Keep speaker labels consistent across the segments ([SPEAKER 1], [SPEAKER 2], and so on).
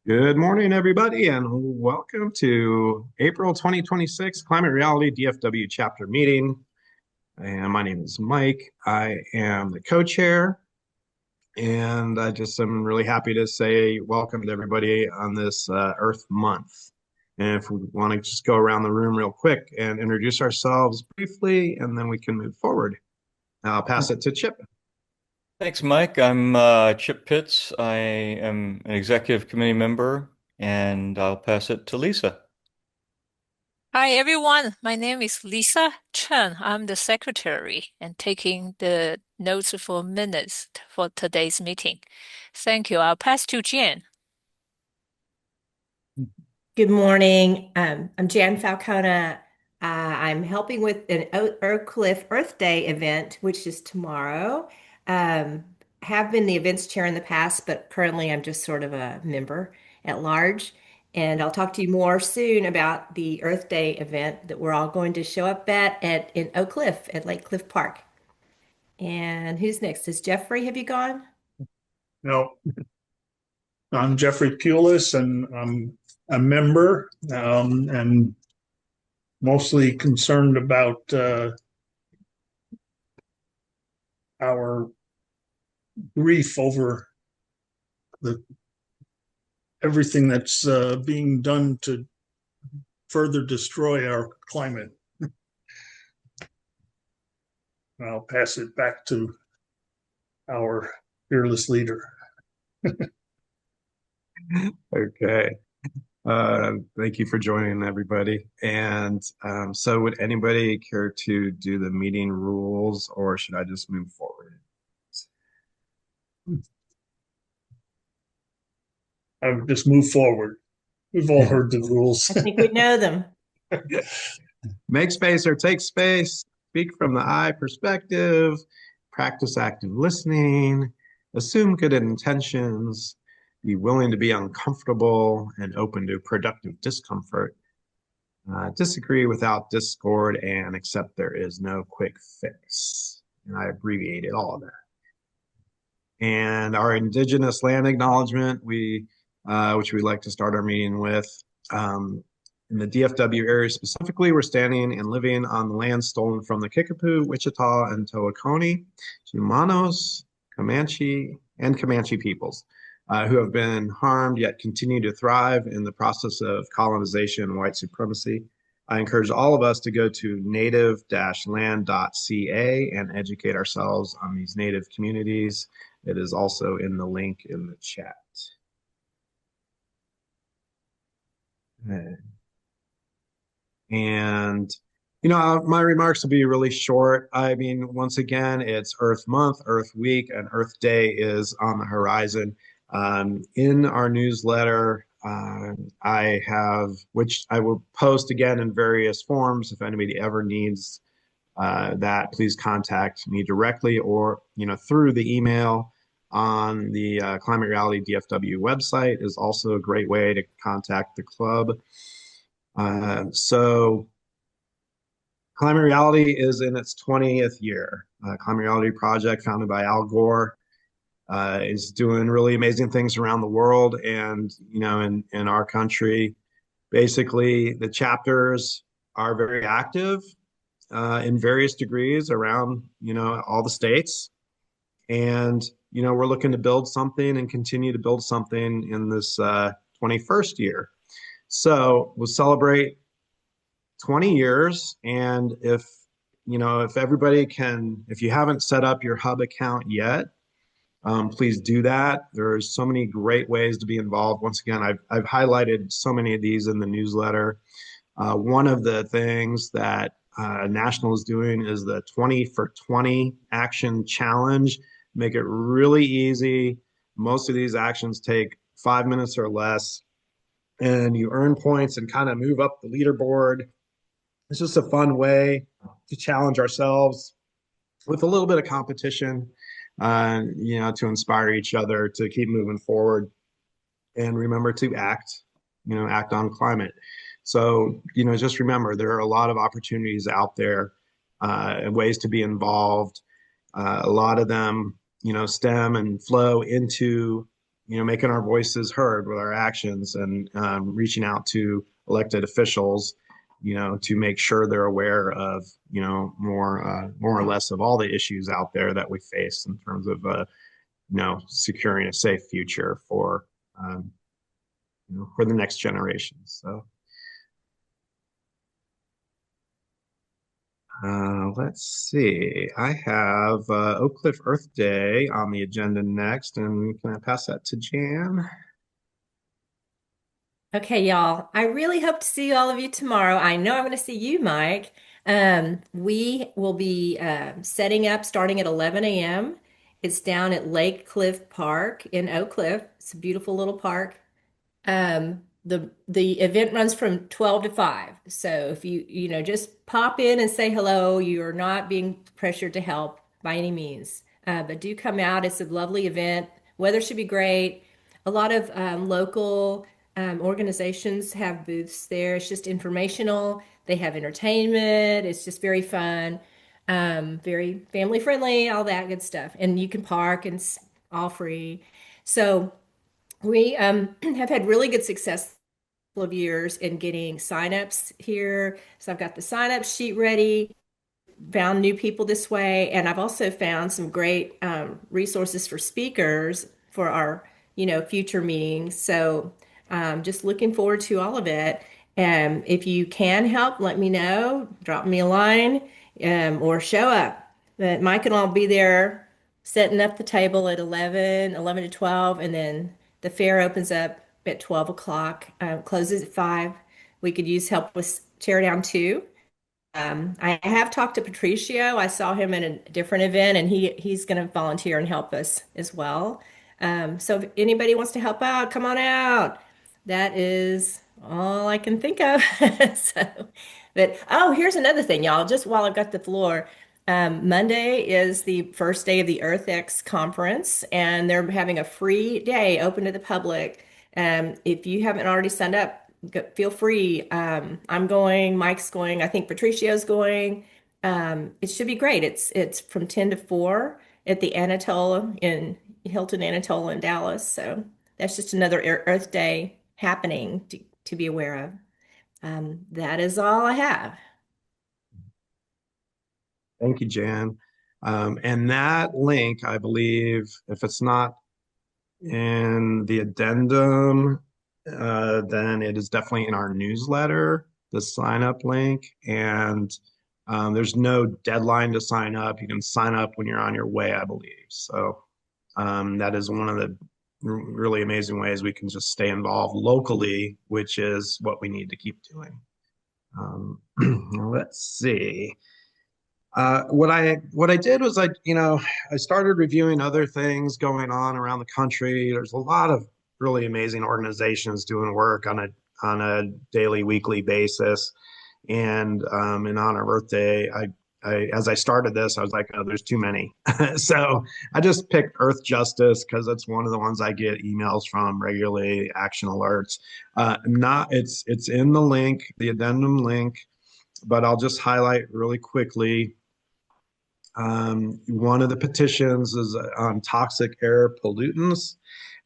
[SPEAKER 1] Good morning, everybody, and welcome to April 2026 Climate Reality DFW chapter meeting. And my name is Mike. I am the co-chair, and I just am really happy to say welcome to everybody on this Earth Month. And if we want to just go around the room real quick and introduce ourselves briefly, and then we can move forward. I'll pass it to Chip.
[SPEAKER 2] Thanks, Mike. I'm Chip Pitts. I am an executive committee member, and I'll pass it to Lisa.
[SPEAKER 3] Hi everyone, my name is Lisa Chen. I'm the secretary and taking the notes for minutes for today's meeting. Thank you. I'll pass to Jen.
[SPEAKER 4] Good morning. I'm Jan Falcona. I'm helping with an Oak Cliff Earth Day event, which is tomorrow. Have been the events chair in the past, but currently I'm just sort of a member at large. And I'll talk to you more soon about the Earth Day event that we're all going to show up at in Oak Cliff at Lake Cliff Park. And who's next? Is Jeffrey, have you gone?
[SPEAKER 5] No, I'm Jeffrey Pulis, and I'm a member and mostly concerned about our grief over the everything that's being done to further destroy our climate. I'll pass it back to our fearless leader.
[SPEAKER 1] Okay. Thank you for joining, everybody. And so would anybody care to do the meeting rules, or should I just move forward?
[SPEAKER 5] I would just move forward. We've all heard the rules.
[SPEAKER 4] I think we know them.
[SPEAKER 1] Make space or take space, speak from the I perspective, practice active listening, assume good intentions, be willing to be uncomfortable and open to productive discomfort, disagree without discord, and accept there is no quick fix. And I abbreviated all of that. And our Indigenous land acknowledgement, which we'd like to start our meeting with. In the DFW area specifically, we're standing and living on the land stolen from the Kickapoo, Wichita, and Towaoconee, Chumanos, Comanche, and Comanche peoples, who have been harmed yet continue to thrive in the process of colonization and white supremacy. I encourage all of us to go to native-land.ca and educate ourselves on these native communities. It is also in the link in the chat. And, my remarks will be really short. I mean, once again, it's Earth Month, Earth Week, and Earth Day is on the horizon. In our newsletter, I have, which I will post again in various forms. If anybody ever needs that, please contact me directly or, through the email on the Climate Reality DFW website is also a great way to contact the club. So Climate Reality is in its 20th year. Climate Reality Project, founded by Al Gore, is doing really amazing things around the world and, in our country. Basically, the chapters are very active in various degrees around, all the states. And, we're looking to build something and continue to build something in this 21st year. So we'll celebrate 20 years. And if everybody can, if you haven't set up your Hub account yet, please do that. There's so many great ways to be involved. Once again, I've highlighted so many of these in the newsletter. One of the things that National is doing is the 20 for 20 action challenge. Make it really easy. Most of these actions take 5 minutes or less, and you earn points and kind of move up the leaderboard. It's just a fun way to challenge ourselves with a little bit of competition, to inspire each other to keep moving forward and remember to act on climate. So, just remember there are a lot of opportunities out there and ways to be involved. A lot of them, stem and flow into making our voices heard with our actions and reaching out to elected officials, to make sure they're aware of, more or less of all the issues out there that we face in terms of, securing a safe future for the next generation. So let's see. I have Oak Cliff Earth Day on the agenda next, and can I pass that to Jan?
[SPEAKER 4] Okay, y'all. I really hope to see all of you tomorrow. I know I'm going to see you, Mike. We will be setting up starting at 11 a.m. It's down at Lake Cliff Park in Oak Cliff. It's a beautiful little park. The event runs from 12 to 5. So if you just pop in and say hello, you are not being pressured to help by any means. But do come out. It's a lovely event. Weather should be great. A lot of local organizations have booths there. It's just informational. They have entertainment. It's just very fun, very family friendly, all that good stuff. And you can park and it's all free. So we have had really good success of years in getting signups here. So I've got the sign up sheet ready, found new people this way, and I've also found some great resources for speakers for our, future meetings. So just looking forward to all of it. If you can help, let me know. Drop me a line or show up. But Mike and I'll be there setting up the table at 11 to 12, and then the fair opens up at 12 o'clock, closes at 5. We could use help with tear down too. I have talked to Patricio. I saw him in a different event, and he's going to volunteer and help us as well. So if anybody wants to help out, come on out. That is all I can think of. So, but oh, here's another thing, y'all. Just while I've got the floor, Monday is the first day of the EarthX conference, and they're having a free day open to the public. If you haven't already signed up, feel free. I'm going, Mike's going, I think Patricio's going. It should be great. It's from 10 to 4 at the Anatola in Hilton Anatola in Dallas. So that's just another Earth Day happening to be aware of. That is all I have.
[SPEAKER 1] Thank you, Jan. And that link, I believe, if it's not in the addendum, then it is definitely in our newsletter, the sign up link. And there's no deadline to sign up. You can sign up when you're on your way, I believe. So that is one of the really amazing ways we can just stay involved locally, which is what we need to keep doing. Let's see. What I did was I started reviewing other things going on around the country. There's a lot of really amazing organizations doing work on a daily, weekly basis. And in honor of Earth Day, as I started this, I was like, oh, there's too many. So I just picked Earth Justice because it's one of the ones I get emails from regularly, action alerts. It's in the link, the addendum link, but I'll just highlight really quickly. One of the petitions is on toxic air pollutants.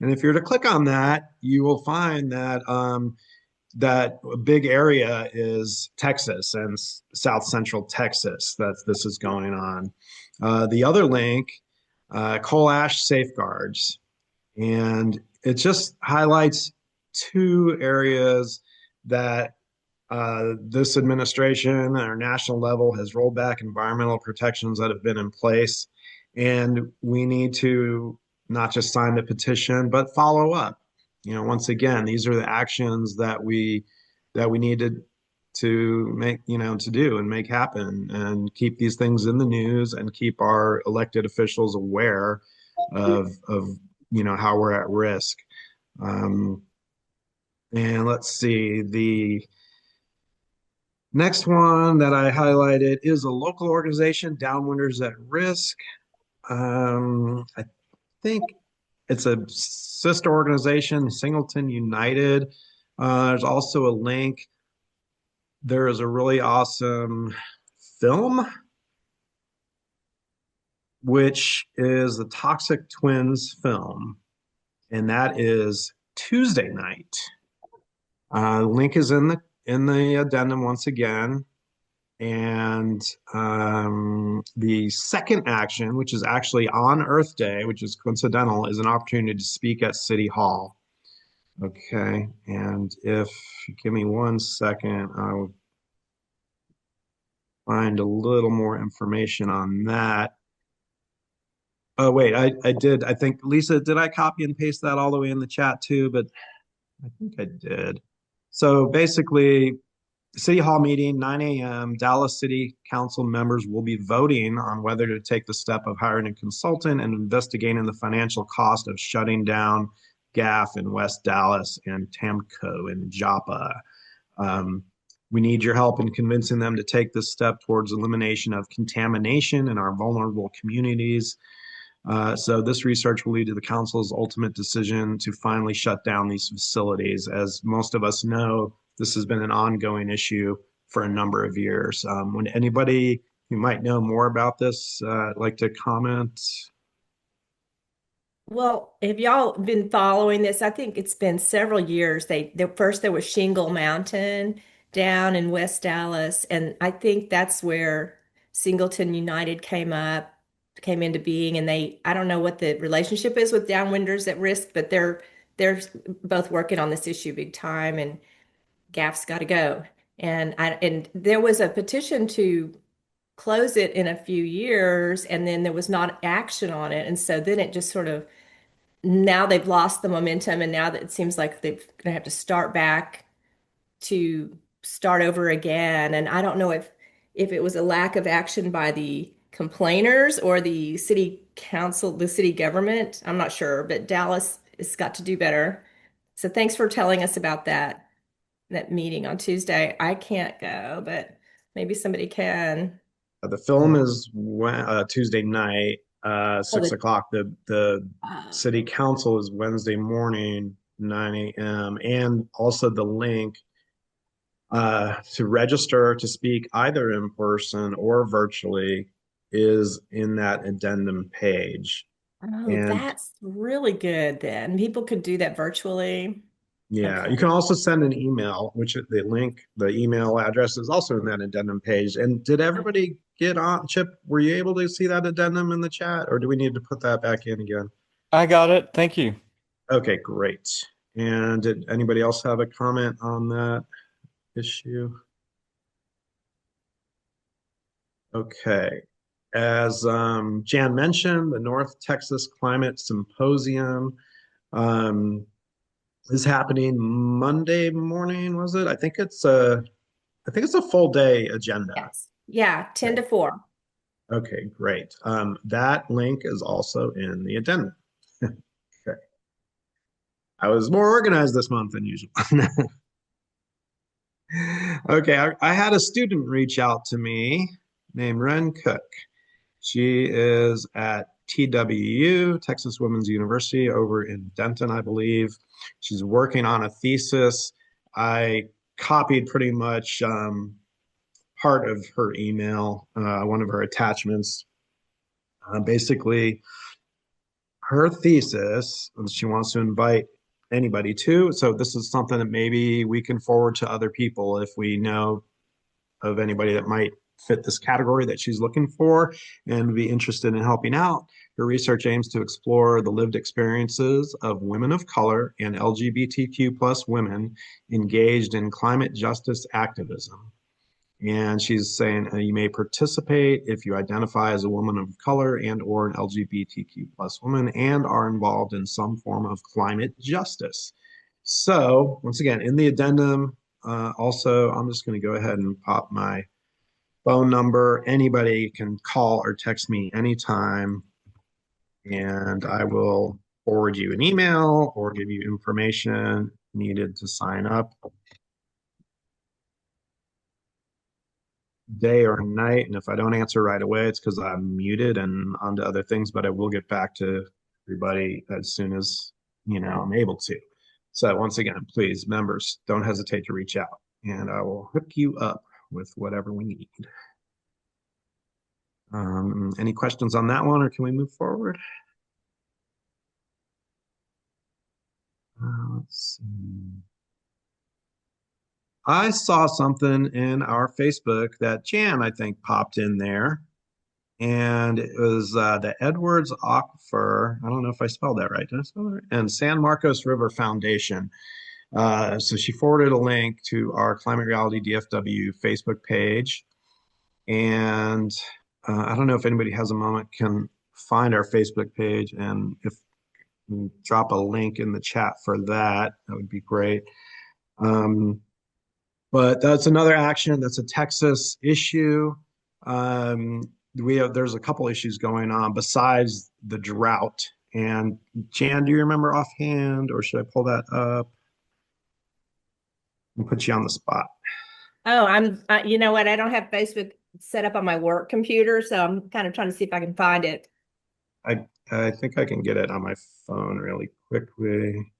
[SPEAKER 1] And if you're to click on that, you will find that that a big area is Texas and South Central Texas that this is going on. The other link, coal ash safeguards. And it just highlights 2 areas that this administration at our national level has rolled back environmental protections that have been in place. And we need to not just sign the petition, but follow up. Once again, these are the actions that we needed to make, to do and make happen and keep these things in the news and keep our elected officials aware of how we're at risk. And let's see, the next one that I highlighted is a local organization, Downwinders at Risk. I think it's a sister organization, Singleton United. There's also a link. There is a really awesome film, which is the Toxic Twins film. and that is Tuesday night. Link is in the addendum once again. And the second action, which is actually on Earth Day, which is coincidental, is an opportunity to speak at City Hall. Okay, and if you give me 1 second, I'll find a little more information on that. Oh, wait, I did. I think, Lisa, did I copy and paste that all the way in the chat too? But I think I did. So basically, City Hall meeting, 9 a.m. Dallas City Council members will be voting on whether to take the step of hiring a consultant and investigating the financial cost of shutting down GAF in West Dallas and TAMCO in Joppa. We need your help in convincing them to take this step towards elimination of contamination in our vulnerable communities. So this research will lead to the council's ultimate decision to finally shut down these facilities. As most of us know, this has been an ongoing issue for a number of years. Would anybody who might know more about this like to comment?
[SPEAKER 4] Well, have y'all been following this? I think it's been several years. First there was Shingle Mountain down in West Dallas, and I think that's where Singleton United came into being. And I don't know what the relationship is with Downwinders at Risk, but they're both working on this issue big time, and GAF's got to go. And there was a petition to close it in a few years, and then there was not action on it, and so then it just sort of now they've lost the momentum, and now that it seems like they're going to have to start over again. And I don't know if it was a lack of action by the complainers or the city council, the city government. I'm not sure, but Dallas has got to do better. So thanks for telling us about that meeting on Tuesday. I can't go, but maybe somebody can.
[SPEAKER 1] The film is Tuesday night,
[SPEAKER 4] Oh,
[SPEAKER 1] 6 o'clock. The
[SPEAKER 4] uh,
[SPEAKER 1] city council is Wednesday morning, 9 a.m. And also the link to register to speak either in person or virtually is in that addendum page.
[SPEAKER 4] oh,
[SPEAKER 1] And
[SPEAKER 4] that's really good then. People could do that virtually.
[SPEAKER 1] yeah,
[SPEAKER 4] Okay.
[SPEAKER 1] you can also send an email, which the email address is also in that addendum page. And did everybody get on? Chip, were you able to see that addendum in the chat, or do we need to put that back in again?
[SPEAKER 2] I got it. Thank you.
[SPEAKER 1] Okay, great. And did anybody else have a comment on that issue? Okay. As Jan mentioned, the North Texas Climate Symposium is happening Monday morning, was it? I think it's a full day agenda.
[SPEAKER 4] Yes. Yeah, 10 to 4.
[SPEAKER 1] Okay, great. That link is also in the addendum. Okay. I was more organized this month than usual. Okay, I had a student reach out to me named Ren Cook. She is at TWU, Texas Women's University, over in Denton, I believe. She's working on a thesis. I copied pretty much part of her email, one of her attachments. Basically, her thesis, and she wants to invite anybody to. So this is something that maybe we can forward to other people if we know of anybody that might fit this category that she's looking for and be interested in helping out. Her research aims to explore the lived experiences of women of color and LGBTQ plus women engaged in climate justice activism. And she's saying you may participate if you identify as a woman of color and or an LGBTQ plus woman and are involved in some form of climate justice. So once again, in the addendum, also, I'm just going to go ahead and pop my phone number. Anybody can call or text me anytime, and I will forward you an email or give you information needed to sign up. Day or night, and if I don't answer right away, it's because I'm muted and onto other things, but I will get back to everybody as soon as I'm able to. So once again, please, members, don't hesitate to reach out, and I will hook you up with whatever we need. Any questions on that one, or can we move forward? Let's see. I saw something in our Facebook that Jan, I think, popped in there, and it was the Edwards Aquifer. I don't know if I spelled that right. Did I spell that right? And San Marcos River Foundation. So she forwarded a link to our Climate Reality DFW Facebook page, and I don't know if anybody has a moment can find our Facebook page, and if drop a link in the chat for that, that would be great. But that's another action. That's a Texas issue. Um, there's a couple issues going on besides the drought. And Jan, do you remember offhand, or should I pull that up and put you on the spot?
[SPEAKER 4] Oh, you know what? I don't have Facebook set up on my work computer, so I'm kind of trying to see if I can find it.
[SPEAKER 1] I think I can get it on my phone really quickly.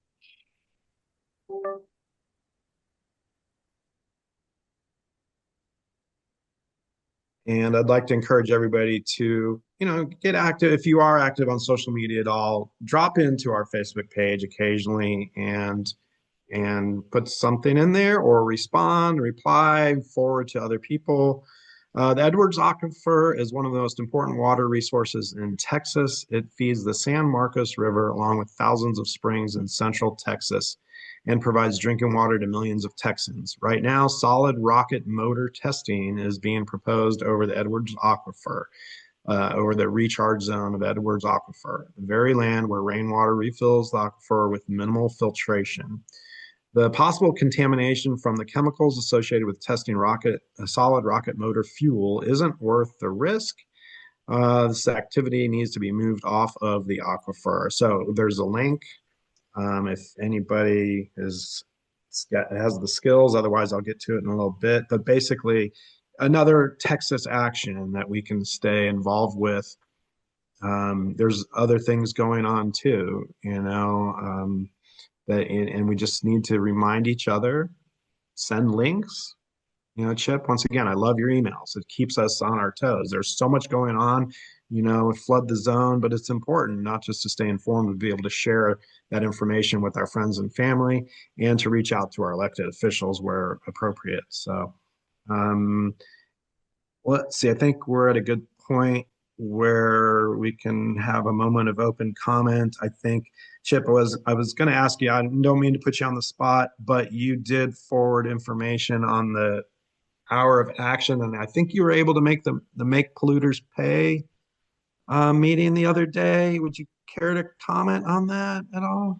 [SPEAKER 1] And I'd like to encourage everybody to, get active. If you are active on social media at all, drop into our Facebook page occasionally and put something in there or respond, reply, forward to other people. The Edwards Aquifer is one of the most important water resources in Texas. It feeds the San Marcos River along with thousands of springs in central Texas and provides drinking water to millions of Texans. Right now, solid rocket motor testing is being proposed over the Edwards Aquifer, over the recharge zone of Edwards Aquifer, the very land where rainwater refills the aquifer with minimal filtration. The possible contamination from the chemicals associated with testing solid rocket motor fuel isn't worth the risk. This activity needs to be moved off of the aquifer. So there's a link if anybody has the skills. Otherwise, I'll get to it in a little bit. But basically, another Texas action that we can stay involved with. There's other things going on too, and we just need to remind each other, send links. Chip, once again, I love your emails. It keeps us on our toes. There's so much going on, flood the zone, but it's important not just to stay informed, but be able to share that information with our friends and family and to reach out to our elected officials where appropriate. So let's see, I think we're at a good point where we can have a moment of open comment. I think, Chip, I was going to ask you, I don't mean to put you on the spot, but you did forward information on the hour of action, and I think you were able to make the Make Polluters Pay meeting the other day. Would you care to comment on that at all?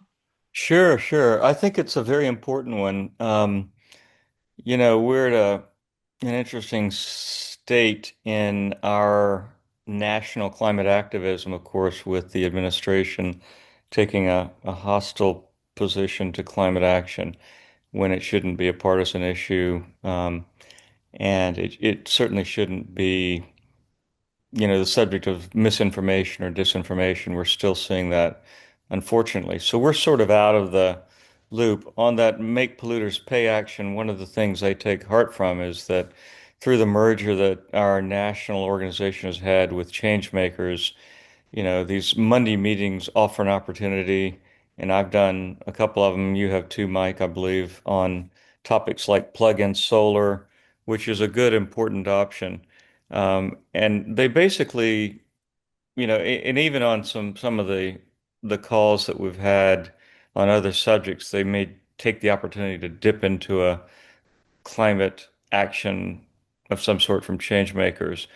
[SPEAKER 2] Sure, sure. I think it's a very important one. We're at an interesting state in our national climate activism, of course, with the administration taking a hostile position to climate action when it shouldn't be a partisan issue. And it certainly shouldn't be, the subject of misinformation or disinformation. We're still seeing that, unfortunately. So we're sort of out of the loop. On that Make Polluters Pay action, one of the things they take heart from is that through the merger that our national organization has had with Changemakers, these Monday meetings offer an opportunity, and I've done a couple of them. You have too, Mike, I believe, on topics like plug-in solar, which is a good, important option. And they basically, and even on some of the calls that we've had on other subjects, they may take the opportunity to dip into a climate action of some sort from Changemakers.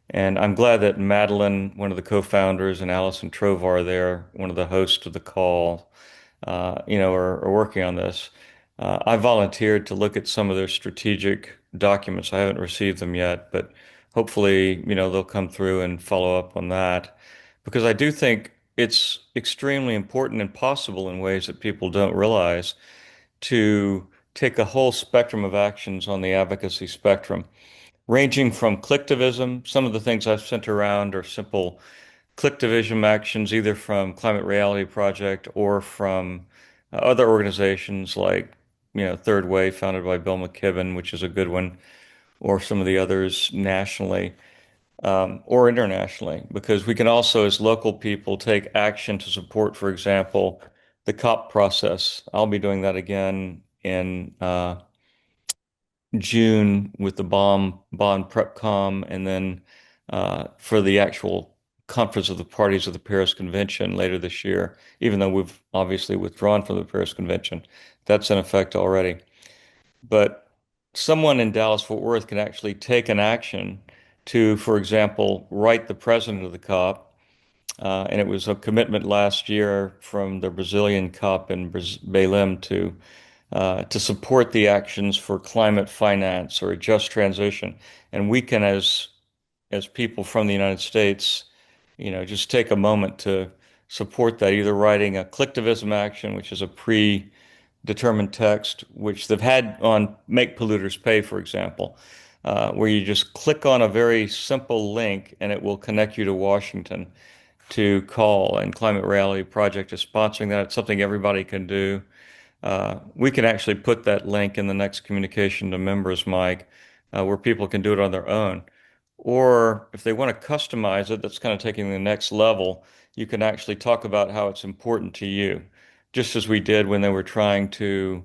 [SPEAKER 2] And I'm glad that Madeline, one of the co-founders, and Allison Trovar there, one of the hosts of the call, are working on this. I volunteered to look at some of their strategic documents. I haven't received them yet, but hopefully, they'll come through and follow up on that because I do think it's extremely important and possible in ways that people don't realize to take a whole spectrum of actions on the advocacy spectrum, ranging from clicktivism. Some of the things I've sent around are simple clicktivism actions, either from Climate Reality Project or from other organizations like, Third Way, founded by Bill McKibben, which is a good one, or some of the others nationally or internationally, because we can also, as local people, take action to support, for example, the COP process. I'll be doing that again in June with the Bonn PrepCom, and then for the actual Conference of the Parties of the Paris Convention later this year, even though we've obviously withdrawn from the Paris Convention. That's in effect already. But someone in Dallas-Fort Worth can actually take an action to, for example, write the president of the COP. And it was a commitment last year from the Brazilian COP in Belém to support the actions for climate finance or a just transition. And we can, as people from the United States, just take a moment to support that, either writing a collectivism action, which is a predetermined text, which they've had on Make Polluters Pay, for example, where you just click on a very simple link and it will connect you to Washington to call. And Climate Reality Project is sponsoring that. It's something everybody can do. We can actually put that link in the next communication to members, Mike, where people can do it on their own. Or if they want to customize it, that's kind of taking the next level. You can actually talk about how it's important to you, just as we did when they were trying to,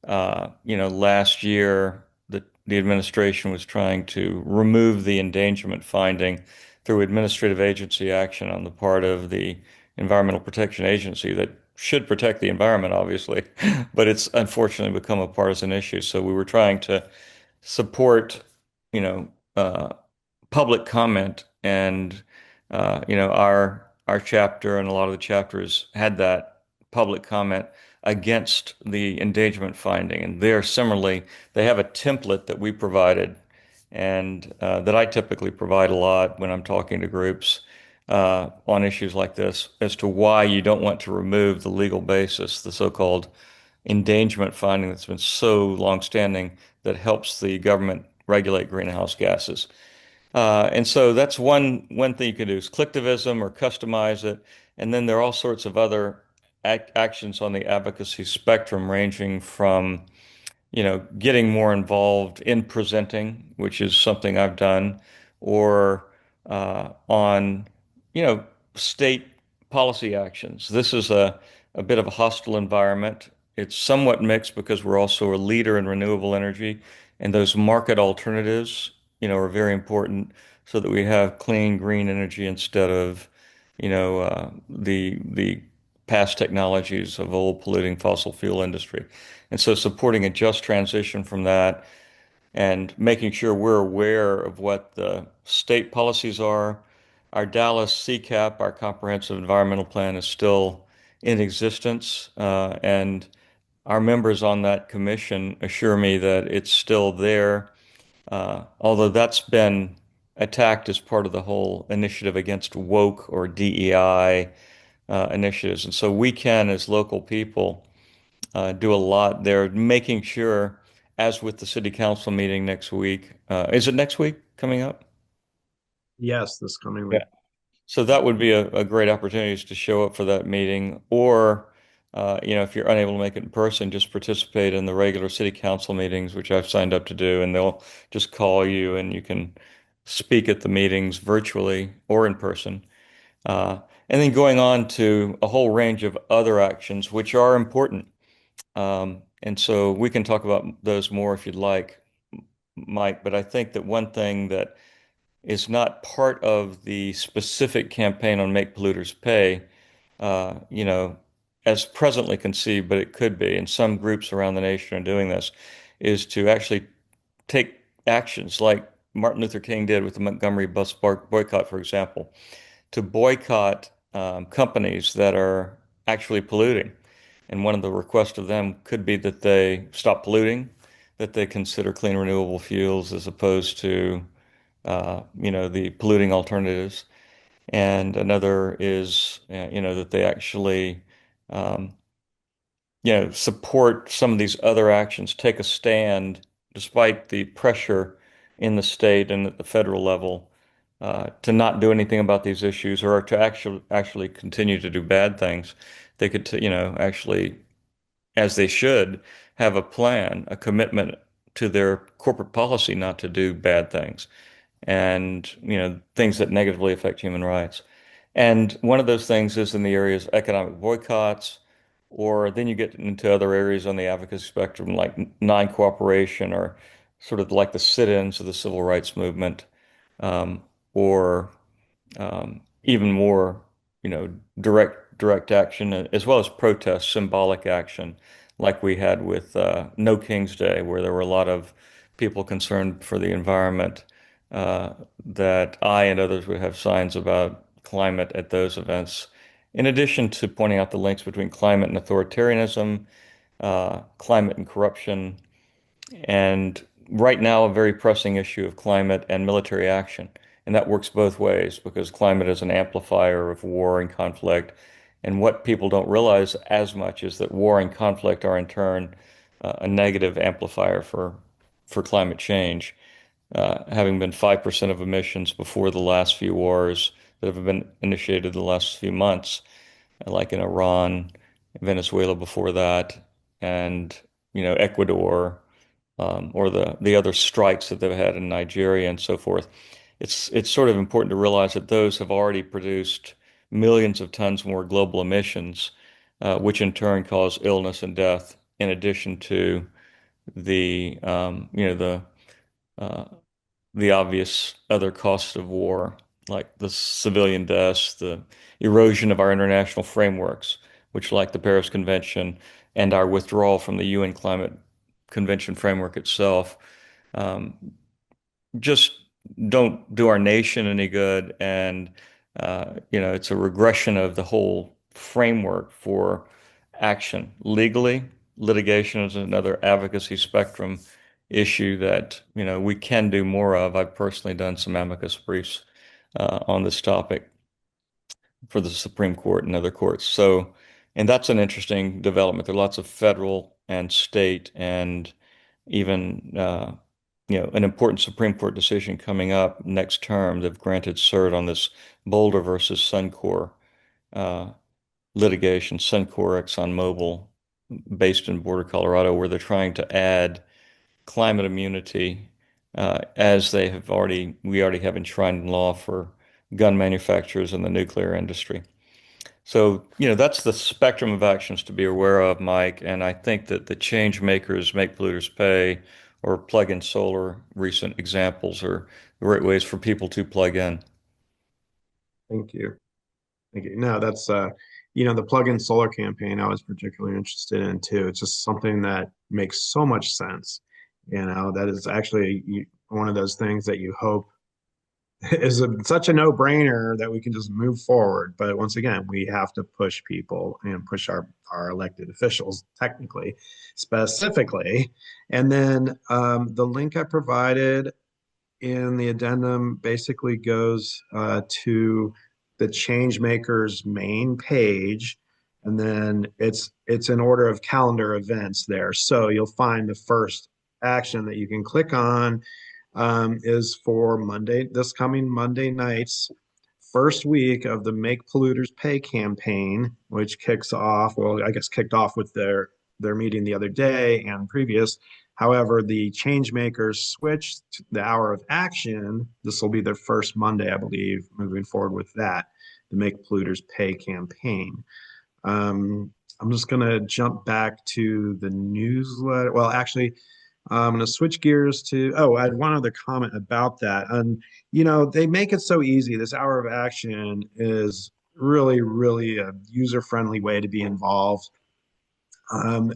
[SPEAKER 2] last year, the administration was trying to remove the endangerment finding through administrative agency action on the part of the Environmental Protection Agency that should protect the environment, obviously, but it's unfortunately become a partisan issue. So we were trying to support, you know, uh, public comment, and our chapter and a lot of the chapters had that public comment against the endangerment finding, and there similarly they have a template that we provided, and that I typically provide a lot when I'm talking to groups on issues like this, as to why you don't want to remove the legal basis, the so-called endangerment finding that's been so longstanding that helps the government regulate greenhouse gases. And so that's one thing you can do is collectivism or customize it. And then there are all sorts of other actions on the advocacy spectrum, ranging from, getting more involved in presenting, which is something I've done, or on, you know, state policy actions. This is a bit of a hostile environment. It's somewhat mixed because we're also a leader in renewable energy, and those market alternatives, are very important so that we have clean, green energy instead of, the past technologies of old polluting fossil fuel industry. And so supporting a just transition from that and making sure we're aware of what the state policies are. Our Dallas CCAP, our Comprehensive Environmental Plan, is still in existence, and our members on that commission assure me that it's still there, although that's been attacked as part of the whole initiative against woke or DEI initiatives. And so we can, as local people, do a lot there, making sure, as with the city council meeting next week, is it next week coming up?
[SPEAKER 1] Yes, this coming
[SPEAKER 2] Yeah.
[SPEAKER 1] week.
[SPEAKER 2] So that would be a great opportunity to show up for that meeting, or, if you're unable to make it in person, just participate in the regular city council meetings, which I've signed up to do, and they'll just call you and you can speak at the meetings virtually or in person. And then going on to a whole range of other actions, which are important. And so we can talk about those more if you'd like, Mike, but I think that one thing that is not part of the specific campaign on Make Polluters Pay, uh, you know, as presently conceived, but it could be, and some groups around the nation are doing this, is to actually take actions like Martin Luther King did with the Montgomery bus boycott, for example, to boycott companies that are actually polluting. And one of the requests of them could be that they stop polluting, that they consider clean renewable fuels as opposed to, the polluting alternatives. And another is, that they actually, um, support some of these other actions, take a stand despite the pressure in the state and at the federal level, to not do anything about these issues, or to actually continue to do bad things. They could, actually, as they should, have a plan, a commitment to their corporate policy not to do bad things, and, things that negatively affect human rights. And one of those things is in the areas of economic boycotts, or then you get into other areas on the advocacy spectrum like non-cooperation or sort of like the sit-ins of the civil rights movement, or even more, direct action as well as protest, symbolic action, like we had with No King's Day, where there were a lot of people concerned for the environment, that I and others would have signs about climate at those events. In addition to pointing out the links between climate and authoritarianism, climate and corruption, and right now, a very pressing issue of climate and military action. And that works both ways because climate is an amplifier of war and conflict. And what people don't realize as much is that war and conflict are in turn a negative amplifier for climate change. Having been 5% of emissions before the last few wars that have been initiated the last few months, like in Iran, Venezuela before that, and Ecuador, or the other strikes that they've had in Nigeria and so forth. It's sort of important to realize that those have already produced millions of tons more global emissions, which in turn cause illness and death, in addition to the uh, the obvious other costs of war, like the civilian deaths, the erosion of our international frameworks, which, like the Paris Convention and our withdrawal from the UN Climate Convention framework itself, um, just don't do our nation any good. And, it's a regression of the whole framework for action. Legally, litigation is another advocacy spectrum issue that, we can do more of. I've personally done some amicus briefs on this topic for the Supreme Court and other courts. So, and that's an interesting development. There are lots of federal and state and even an important Supreme Court decision coming up next term. They've granted cert on this Boulder versus Suncor uh, litigation, Suncor ExxonMobil, based in Boulder, Colorado, where they're trying to add climate immunity, as we already have enshrined in law for gun manufacturers and the nuclear industry. So, that's the spectrum of actions to be aware of, Mike. And I think that the change makers, make polluters pay, or plug-in solar, recent examples, are great ways for people to plug in.
[SPEAKER 1] Thank you. Thank you. No, that's the plug-in solar campaign I was particularly interested in too. It's just something that makes so much sense. That is actually one of those things that you hope is such a no-brainer that we can just move forward. But once again, we have to push people and push our elected officials, technically, specifically. And then the link I provided in the addendum basically goes to the Changemakers main page, and then it's an order of calendar events there. So you'll find the first action that you can click on is for this coming Monday night's first week of the Make Polluters Pay campaign, which kicked off with their meeting the other day and previous. However, the Changemakers switched to the hour of action. This will be their first Monday, I believe, moving forward with that, the Make Polluters Pay campaign. I'm just going to jump back to the newsletter. Well, actually, I'm going to switch gears I had one other comment about that. And, they make it so easy. This hour of action is really, really a user-friendly way to be involved.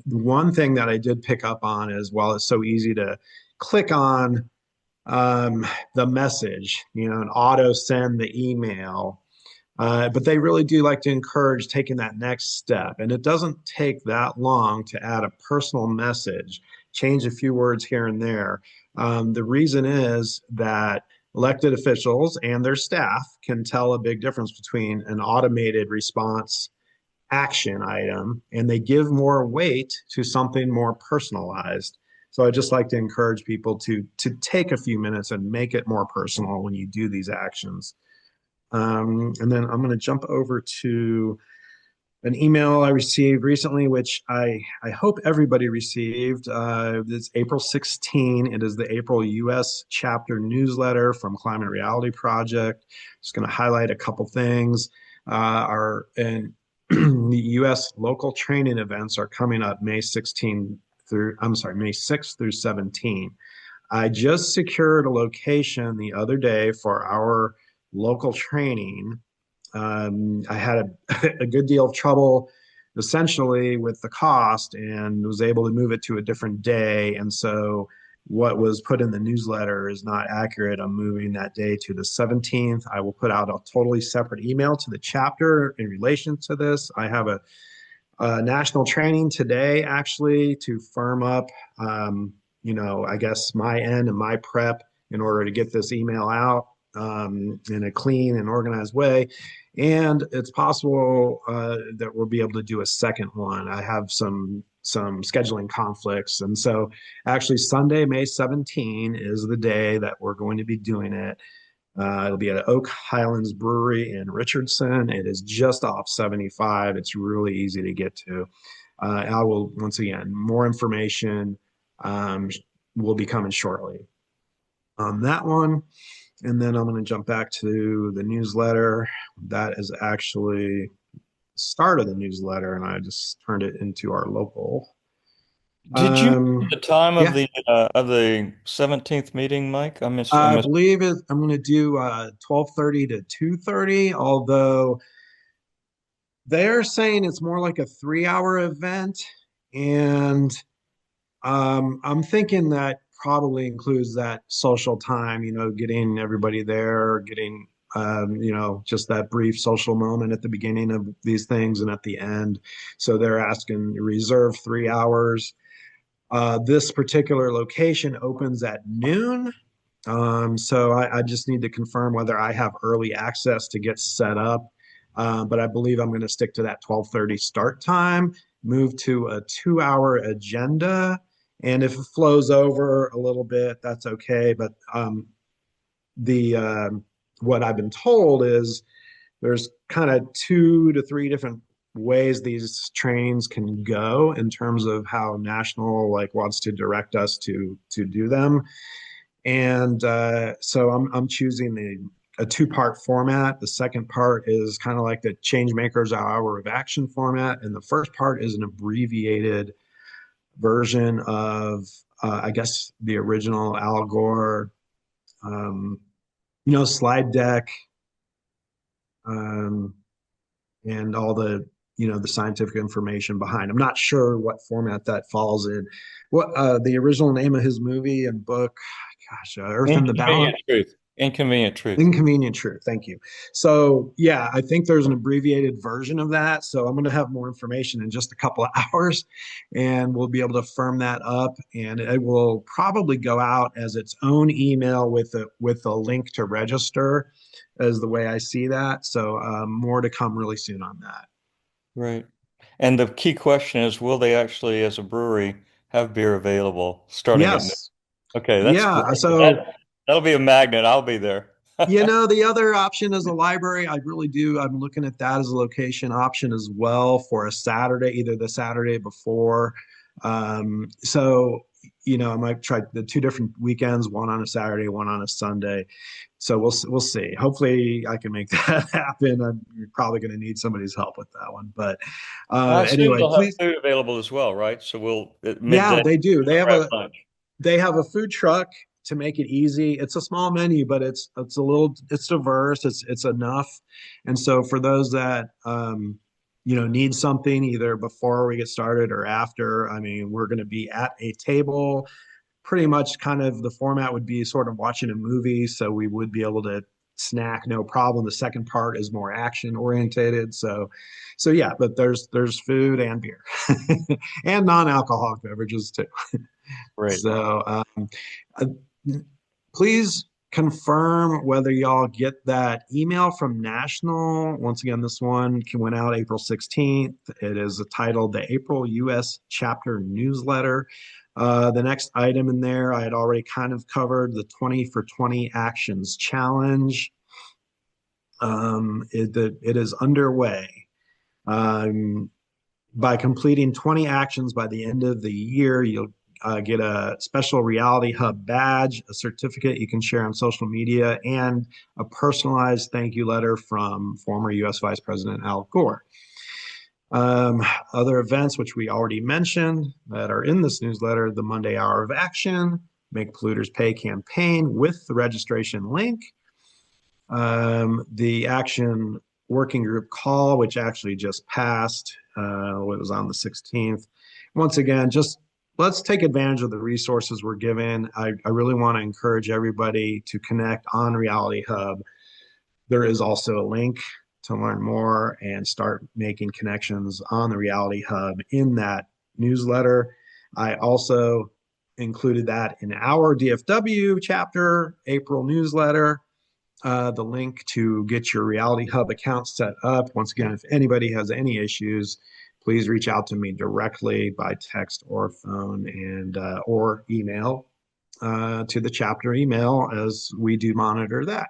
[SPEAKER 1] One thing that I did pick up on is, while it's so easy to click on the message, and auto send the email, but they really do like to encourage taking that next step. And it doesn't take that long to add a personal message, change a few words here and there. The reason is that elected officials and their staff can tell a big difference between an automated response action item, and they give more weight to something more personalized. So I just like to encourage people to take a few minutes and make it more personal when you do these actions. And then I'm going to jump over to an email I received recently, which I hope everybody received. It's April 16. It is the April U.S. chapter newsletter from Climate Reality Project. Just going to highlight a couple things. And the U.S. local training events are coming up May 16 through, I'm sorry, May 6th through 17. I just secured a location the other day for our local training. I had a good deal of trouble essentially with the cost and was able to move it to a different day. And so what was put in the newsletter is not accurate. I'm moving that day to the 17th. I will put out a totally separate email to the chapter in relation to this. I have a national training today actually to firm up, I guess my end and my prep in order to get this email out in a clean and organized way. And it's possible that we'll be able to do a second one. I have some scheduling conflicts. And so actually Sunday, May 17 is the day that we're going to be doing it. It'll be at Oak Highlands Brewery in Richardson. It is just off 75. It's really easy to get to. I will, once again, more information will be coming shortly on that one. And then I'm going to jump back to the newsletter. That is actually the start of the newsletter, and I just turned it into our local.
[SPEAKER 2] Did you the time
[SPEAKER 1] yeah.
[SPEAKER 2] of the 17th meeting, Mike?
[SPEAKER 1] I believe I'm going to do 12:30 to 2:30, although they're saying it's more like a 3-hour event, and I'm thinking that probably includes that social time, getting everybody there, getting, just that brief social moment at the beginning of these things and at the end. So they're asking to reserve 3 hours. This particular location opens at noon. So I just need to confirm whether I have early access to get set up. But I believe I'm going to stick to that 12:30 start time, move to a 2-hour agenda. And if it flows over a little bit, that's okay. But what I've been told is there's kind of 2 to 3 different ways these trains can go in terms of how national wants to direct us to do them. And so I'm choosing a 2-part format. The second part is kind of like the Changemakers Hour of Action format, and the first part is an abbreviated version of, I guess, the original Al Gore, slide deck, and all the scientific information behind. I'm not sure what format that falls in. What the original name of his movie and book? Gosh, Earth in the Balance.
[SPEAKER 2] Inconvenient Truth.
[SPEAKER 1] Inconvenient Truth. Thank you. So yeah, I think there's an abbreviated version of that. So I'm going to have more information in just a couple of hours, and we'll be able to firm that up. And it will probably go out as its own email with a link to register, as the way I see that. So more to come really soon on that.
[SPEAKER 2] Right. And the key question is, will they actually, as a brewery, have beer available starting at noon? Okay, that's great.
[SPEAKER 1] So
[SPEAKER 2] that'll be a magnet. I'll be there.
[SPEAKER 1] The other option is a library. I'm looking at that as a location option as well for a Saturday, either the Saturday before. So, I might try the 2 different weekends, one on a Saturday, one on a Sunday. So we'll see. Hopefully I can make that happen. You're probably going to need somebody's help with that one. But anyway,
[SPEAKER 2] they'll have food available as well, right? So
[SPEAKER 1] yeah, they do. They have a food truck to make it easy. It's a small menu, but it's diverse. It's enough. And so for those that need something either before we get started or after, we're going to be at a table. Pretty much kind of the format would be sort of watching a movie, so we would be able to snack no problem. The second part is more action orientated. So yeah, but there's food and beer and non-alcoholic beverages too.
[SPEAKER 2] Right.
[SPEAKER 1] So please confirm whether y'all get that email from National. Once again, this one went out April 16th. It is titled the April U.S. Chapter Newsletter. The next item in there, I had already kind of covered the 20 for 20 Actions Challenge. It is underway. By completing 20 actions by the end of the year, you'll get a special Reality Hub badge, a certificate you can share on social media, and a personalized thank you letter from former U.S. Vice President Al Gore. Other events, which we already mentioned, that are in this newsletter: the Monday Hour of Action, Make Polluters Pay campaign with the registration link, the Action Working Group call, which actually just passed. It was on the 16th. Once again, just let's take advantage of the resources we're given. I really want to encourage everybody to connect on Reality Hub. There is also a link to learn more and start making connections on the Reality Hub in that newsletter. I also included that in our DFW chapter April newsletter. The link to get your Reality Hub account set up. Once again, if anybody has any issues, please reach out to me directly by text or phone, and or email to the chapter email, as we do monitor that.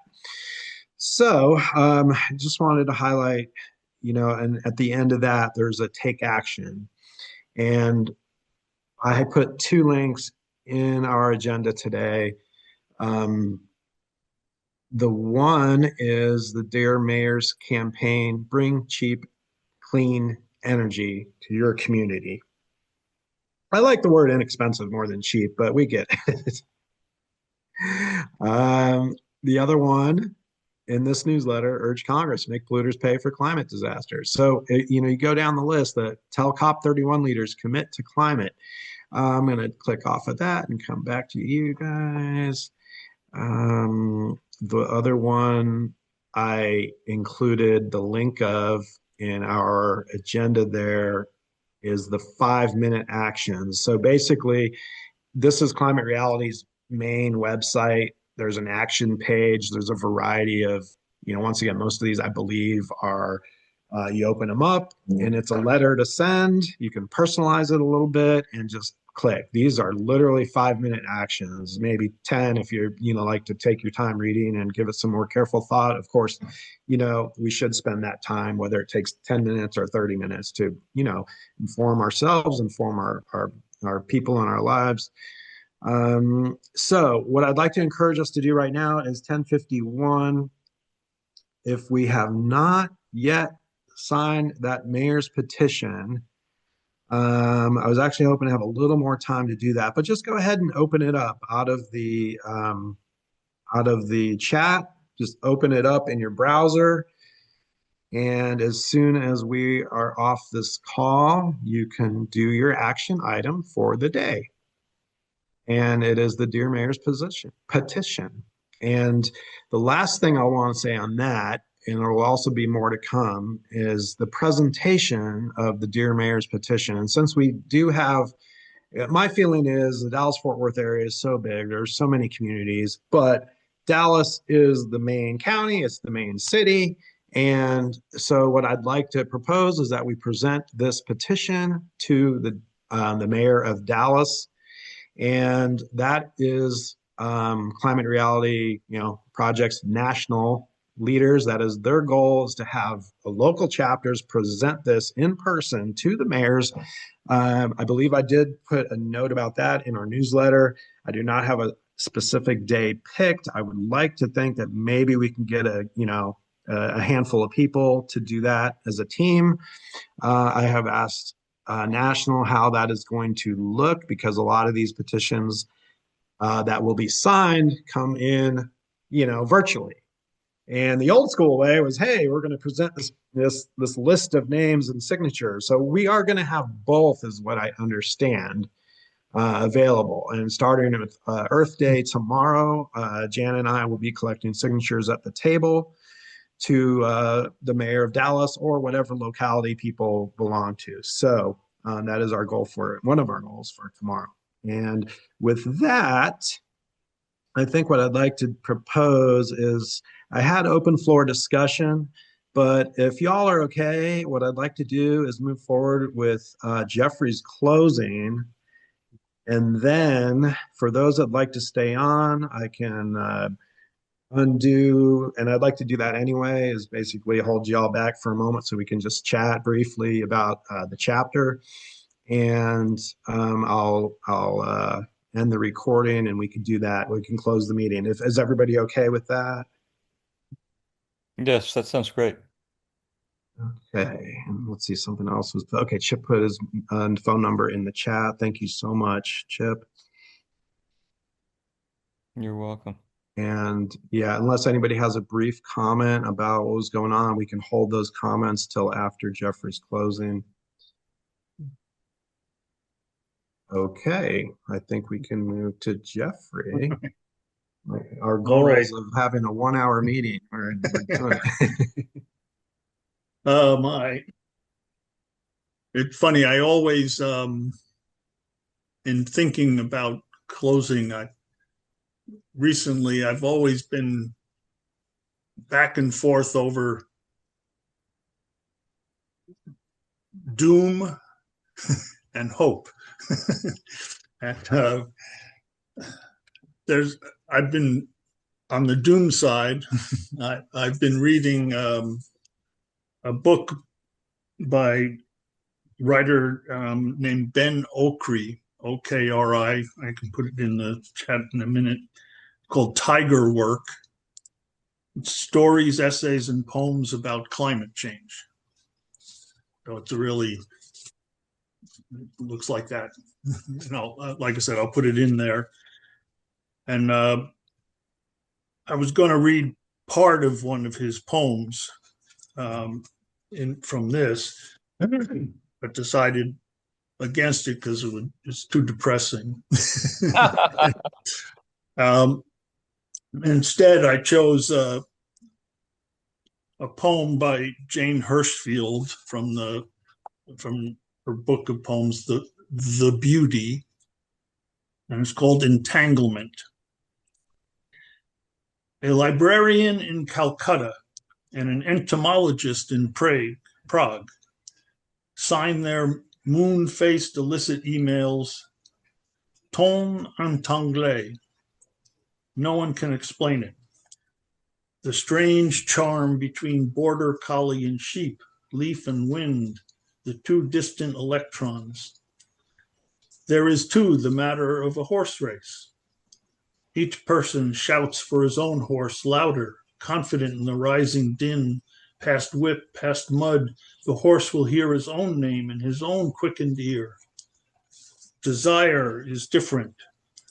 [SPEAKER 1] So just wanted to highlight, and at the end of that, there's a take action. And I put 2 links in our agenda today. The one is the Dear Mayor's campaign, Bring Cheap, Clean Energy to Your Community. I like the word inexpensive more than cheap, but we get it. The other one in this newsletter: urge Congress, make polluters pay for climate disasters. So, you go down the list, that tell COP31 leaders commit to climate. I'm going to click off of that and come back to you guys. The other one I included the link of in our agenda there is the 5-minute actions. So basically, this is Climate Reality's main website. There's an action page. There's a variety of, once again, most of these, I believe, are you open them up and it's a letter to send. You can personalize it a little bit and just click. These are literally 5-minute actions, maybe 10 if you're, like to take your time reading and give it some more careful thought. Of course, we should spend that time, whether it takes 10 minutes or 30 minutes, to, inform ourselves, inform our people in our lives. So what I'd like to encourage us to do right now is 10:51. If we have not yet signed that mayor's petition, I was actually hoping to have a little more time to do that, but just go ahead and open it up out of the chat. Just open it up in your browser. And as soon as we are off this call, you can do your action item for the day. And it is the Dear Mayor's petition. And the last thing I want to say on that, and there will also be more to come, is the presentation of the Dear Mayor's petition. And since we do have, my feeling is the Dallas-Fort Worth area is so big, there's so many communities, but Dallas is the main county, it's the main city. And so what I'd like to propose is that we present this petition to the mayor of Dallas. And that is Climate Reality, Project's national leaders. That is their goal, is to have local chapters present this in person to the mayors. I believe I did put a note about that in our newsletter. I do not have a specific day picked. I would like to think that maybe we can get a handful of people to do that as a team. I have asked national how that is going to look, because a lot of these petitions that will be signed come in, virtually. And the old school way was, hey, we're going to present this list of names and signatures. So we are going to have both, is what I understand, available. And starting with Earth Day tomorrow, Jan and I will be collecting signatures at the table to the mayor of Dallas or whatever locality people belong to. So that is our goal one of our goals for tomorrow. And with that, I think what I'd like to propose is, I had open floor discussion, but if y'all are okay, what I'd like to do is move forward with Jeffrey's closing. And then for those that'd like to stay on, I can undo, and I'd like to do that anyway, is basically hold y'all back for a moment so we can just chat briefly about the chapter. And I'll end the recording and we can do that. We can close the meeting. Is everybody okay with that?
[SPEAKER 2] Yes, that sounds great.
[SPEAKER 1] Okay, and let's see, something else was, okay, Chip put his phone number in the chat. Thank you so much, Chip.
[SPEAKER 2] You're welcome.
[SPEAKER 1] And yeah, unless anybody has a brief comment about what was going on, we can hold those comments till after Jeffrey's closing. Okay, I think we can move to Jeffrey. Our goals of having a 1 hour meeting. We're doing it.
[SPEAKER 5] It's funny. I always, in thinking about closing, recently I've always been back and forth over doom and hope. And I've been on the doom side. I've been reading a book by writer named Ben Okri, Okri. I can put it in the chat in a minute, called Tiger Work. It's stories, essays, and poems about climate change. So it's it looks like that. Like I said, I'll put it in there. And I was going to read part of one of his poems from this, but decided against it because it's too depressing. Instead, I chose a poem by Jane Hirschfield from her book of poems, The Beauty, and it's called Entanglement. A librarian in Calcutta and an entomologist in Prague sign their moon-faced illicit emails ton entanglé. No one can explain it. The strange charm between border collie and sheep, leaf and wind, the two distant electrons. There is, too, the matter of a horse race. Each person shouts for his own horse louder, confident in the rising din. Past whip, past mud, the horse will hear his own name in his own quickened ear. Desire is different.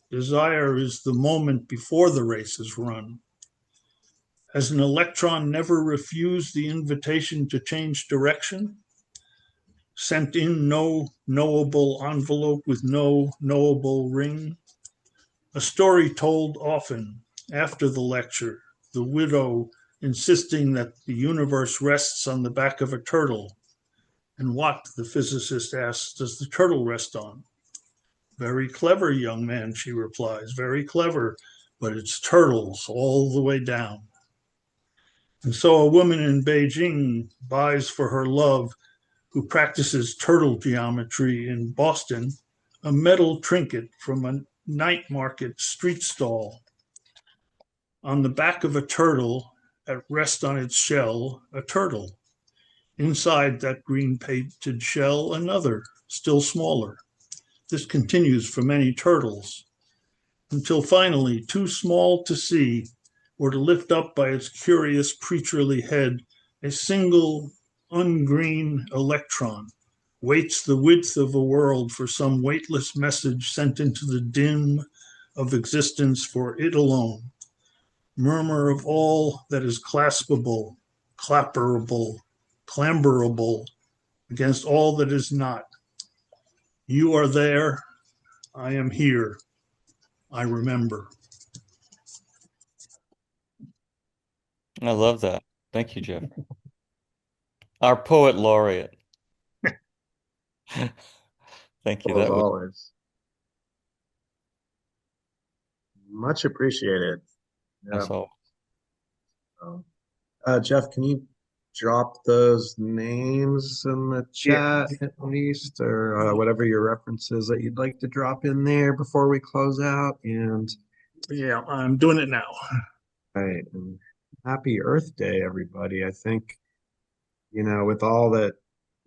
[SPEAKER 5] Desire is the moment before the race is run. Has an electron never refused the invitation to change direction? Sent in no knowable envelope with no knowable ring? A story told often after the lecture, the widow insisting that the universe rests on the back of a turtle. And what, the physicist asks, does the turtle rest on? Very clever, young man, she replies, very clever, but it's turtles all the way down. And so a woman in Beijing buys for her love, who practices turtle geometry in Boston, a metal trinket from a night market street stall. On the back of a turtle, at rest on its shell, a turtle. Inside that green painted shell, another, still smaller. This continues for many turtles, until finally, too small to see, or to lift up by its curious creaturely head, a single ungreen electron waits the width of a world for some weightless message sent into the dim of existence for it alone. Murmur of all that is claspable, clapperable, clamberable against all that is not. You are there. I am here. I remember.
[SPEAKER 2] I love that. Thank you, Jeff. Our poet laureate. Thank you.
[SPEAKER 1] As always. Much appreciated.
[SPEAKER 2] That's all.
[SPEAKER 1] Jeff, can you drop those names in the chat at least, or whatever your references that you'd like to drop in there before we close out? And
[SPEAKER 5] yeah, I'm doing it now.
[SPEAKER 1] Right. And happy Earth Day, everybody. I think, with all that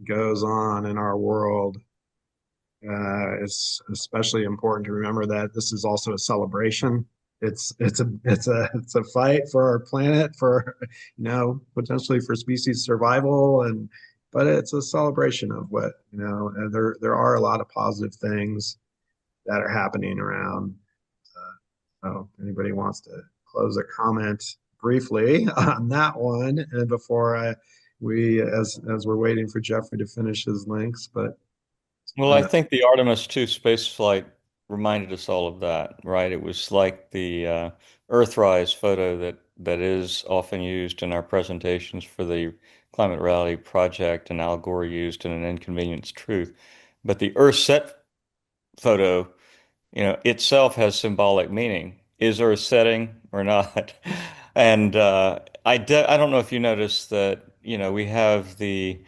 [SPEAKER 1] goes on in our world, it's especially important to remember that this is also a celebration it's a fight for our planet, for potentially for species survival, but it's a celebration of what and there are a lot of positive things that are happening around. So if anybody wants to close a comment briefly on that one, and before we as we're waiting for Jeffrey to finish his links, but
[SPEAKER 2] Well, I think the Artemis 2 space flight reminded us all of that, right? It was like the Earthrise photo that is often used in our presentations for the Climate Reality Project, and Al Gore used in An Inconvenienced Truth. But the Earthset photo, itself has symbolic meaning. Is Earth setting or not? And I don't know if you noticed that, we have the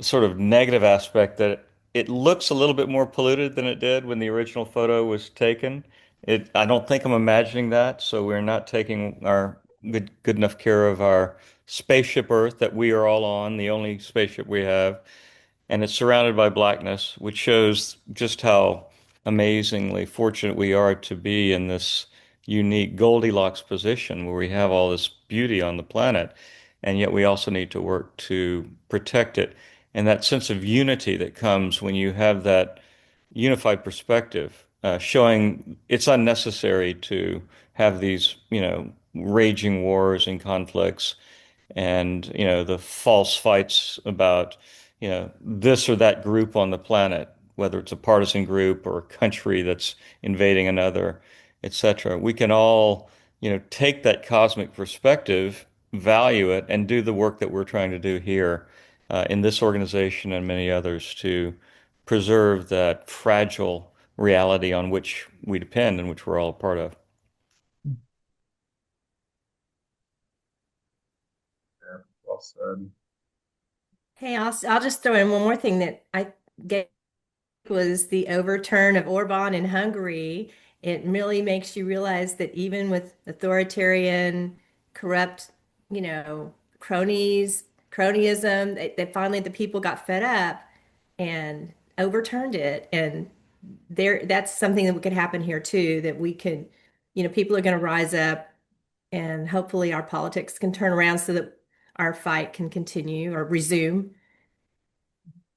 [SPEAKER 2] sort of negative aspect that it looks a little bit more polluted than it did when the original photo was taken. I don't think I'm imagining that, so we're not taking our good enough care of our spaceship Earth that we are all on, the only spaceship we have, and it's surrounded by blackness, which shows just how amazingly fortunate we are to be in this unique Goldilocks position where we have all this beauty on the planet, and yet we also need to work to protect it. And that sense of unity that comes when you have that unified perspective, showing it's unnecessary to have these, raging wars and conflicts and the false fights about this or that group on the planet, whether it's a partisan group or a country that's invading another, etc. We can all take that cosmic perspective, value it, and do the work that we're trying to do here in this organization and many others to preserve that fragile reality on which we depend and which we're all a part of.
[SPEAKER 1] well said.
[SPEAKER 4] Hey, I'll just throw in one more thing that I get was the overturn of Orban in Hungary. It really makes you realize that even with authoritarian, corrupt, cronyism, that finally the people got fed up and overturned it. And that's something that could happen here too, that we could, people are going to rise up and hopefully our politics can turn around so that our fight can continue or resume.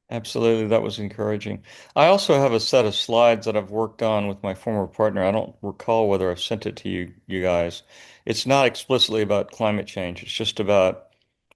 [SPEAKER 2] Absolutely, that was encouraging. I also have a set of slides that I've worked on with my former partner. I don't recall whether I've sent it to you guys. It's not explicitly about climate change. It's just about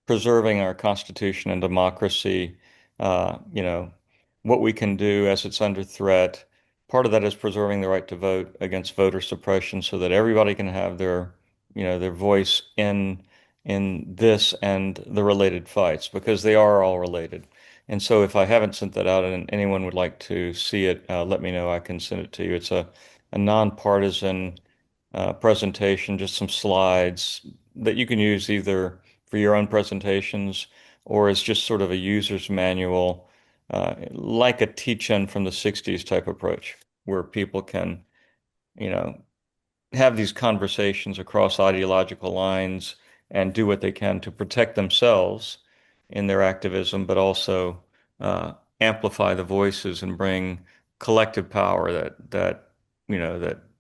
[SPEAKER 2] preserving our Constitution and democracy, what we can do as it's under threat. Part of that is preserving the right to vote against voter suppression so that everybody can have their voice in this and the related fights, because they are all related. And so if I haven't sent that out and anyone would like to see it, let me know. I can send it to you. It's a nonpartisan presentation, just some slides that you can use either for your own presentations or as just sort of a user's manual, like a teach-in from the 60s type approach, where people can, have these conversations across ideological lines and do what they can to protect themselves in their activism, but also amplify the voices and bring collective power that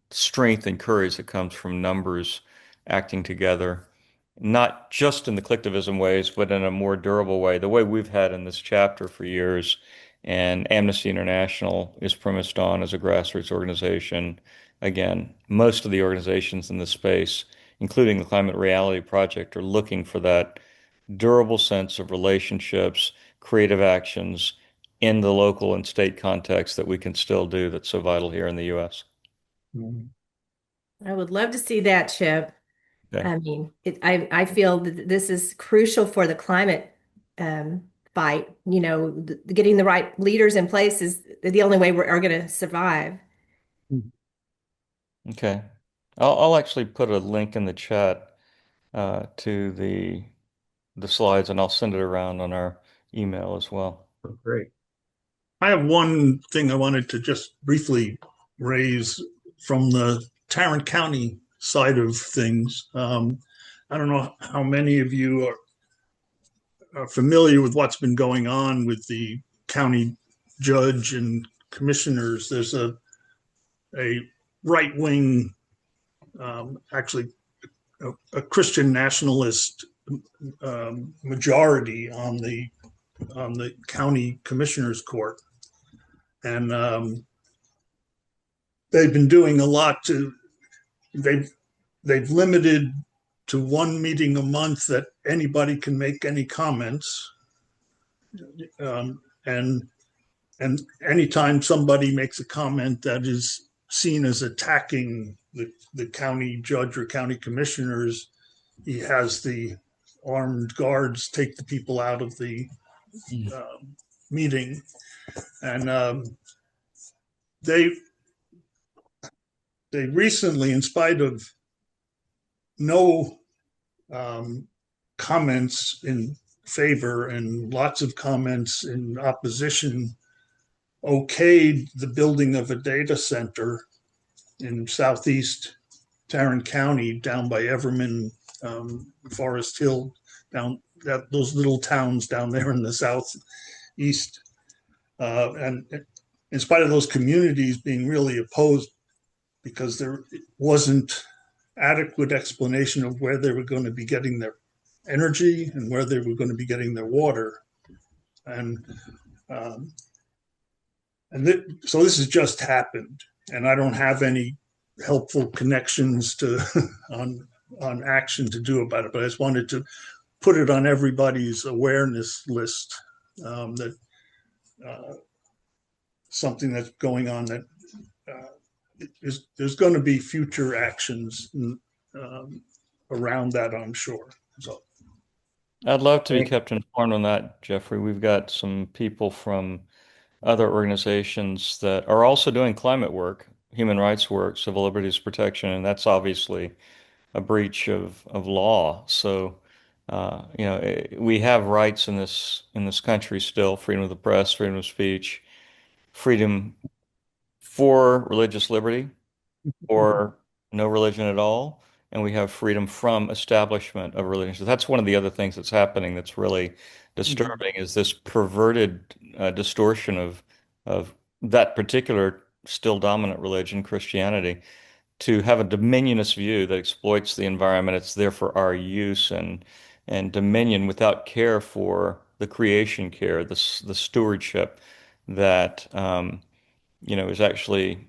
[SPEAKER 2] strength and courage that comes from numbers acting together, not just in the collectivism ways, but in a more durable way, the way we've had in this chapter for years. And Amnesty International is premised on as a grassroots organization. Again, most of the organizations in this space, including the Climate Reality Project, are looking for that durable sense of relationships, creative actions in the local and state context that we can still do that's so vital here in the US.
[SPEAKER 4] I would love to see that, Chip.
[SPEAKER 2] Okay.
[SPEAKER 4] I mean, I feel that this is crucial for the climate fight. Getting the right leaders in place is the only way we're going to survive.
[SPEAKER 2] Okay. I'll actually put a link in the chat to the slides, and I'll send it around on our email as well.
[SPEAKER 1] Great.
[SPEAKER 5] I have one thing I wanted to just briefly raise from the Tarrant County side of things. I don't know how many of you are familiar with what's been going on with the county judge and commissioners. There's a right-wing actually a Christian nationalist majority on the county commissioners court, and they've been doing a lot to they've limited to one meeting a month that anybody can make any comments, and anytime somebody makes a comment that is seen as attacking the county judge or county commissioners, he has the armed guards take the people out of the meeting. And they recently, in spite of no comments in favor and lots of comments in opposition, okayed the building of a data center in southeast Tarrant County, down by Everman, Forest Hill, down those little towns down there in the southeast. And in spite of those communities being really opposed because there wasn't adequate explanation of where they were going to be getting their energy and where they were going to be getting their water. And so this has just happened, and I don't have any helpful connections to on action to do about it, but I just wanted to put it on everybody's awareness list, that something that's going on, that there's going to be future actions around that, I'm sure. So
[SPEAKER 2] I'd love to be kept informed on that, Jeffrey. We've got some people from other organizations that are also doing climate work, human rights work, civil liberties protection, and that's obviously a breach of law. So, we have rights in this country still: freedom of the press, freedom of speech, freedom for religious liberty, or no religion at all, and we have freedom from establishment of religion. So that's one of the other things that's happening that's really disturbing, is this perverted distortion of that particular still dominant religion, Christianity, to have a dominionist view that exploits the environment. It's there for our use, and dominion without care for the creation care, the stewardship that is actually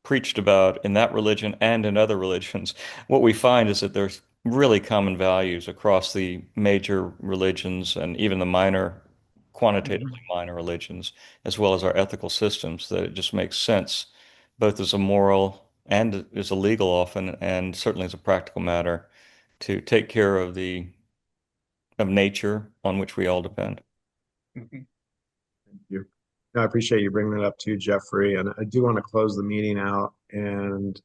[SPEAKER 2] preached about in that religion and in other religions. What we find is that there's really common values across the major religions and even the minor, quantitatively minor religions, as well as our ethical systems, that it just makes sense, both as a moral and as a legal often, and certainly as a practical matter, to take care of nature on which we all depend.
[SPEAKER 1] Thank you. I appreciate you bringing that up too, Jeffrey. And I do want to close the meeting out. And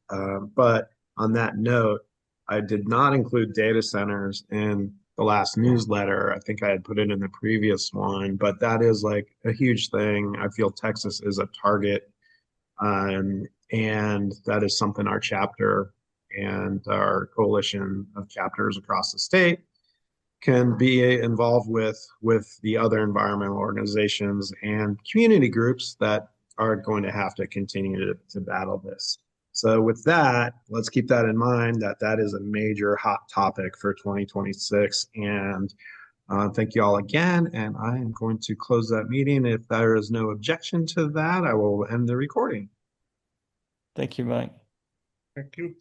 [SPEAKER 1] but on that note, I did not include data centers in the last newsletter. I think I had put it in the previous one, but that is like a huge thing. I feel Texas is a target, and that is something our chapter and our coalition of chapters across the state can be involved with the other environmental organizations and community groups that are going to have to continue to battle this. So with that, let's keep that in mind, that is a major hot topic for 2026. And thank you all again. And I am going to close that meeting. If there is no objection to that, I will end the recording.
[SPEAKER 2] Thank you, Mike.
[SPEAKER 5] thank you.